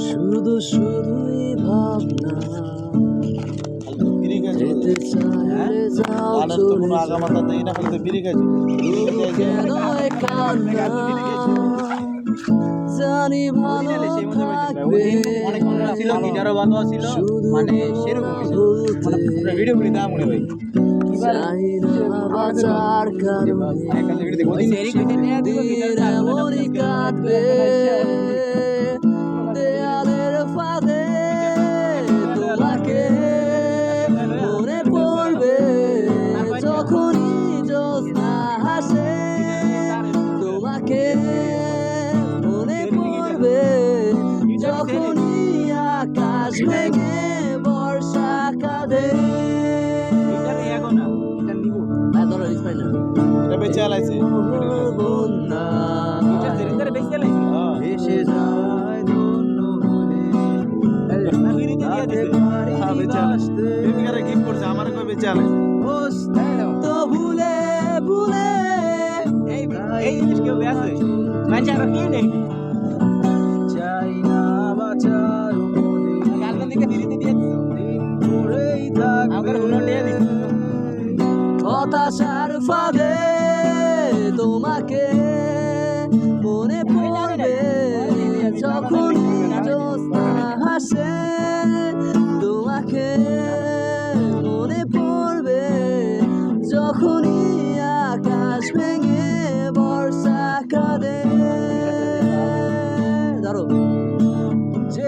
শুধু শুধুই ভাবনা যেতে চাইলে যাও চলে কেন কান্না জানি ভালো থাকবে শুধু চাই না বাঁচার কারণে দিন এমনই কাটবে দেয়ালের ফাঁদে তোমাকে মনে পড়বে যখনই জ্যোৎস্না হাসে তোমাকে মনে পড়বে যখনই আকাশ ভেঙে বর্ষা কাঁদে এসে যায় ধন্য হলে তো ভুলে ভুলে চাই না বাঁচার হতাশার ফাঁদে তোমাকে মনে পড়বে যখন জ্যোৎস্না হাসে তোমাকে মনে পড়বে যখনই আকাশ ভেঙে বর্ষা কাঁদে ধরো যে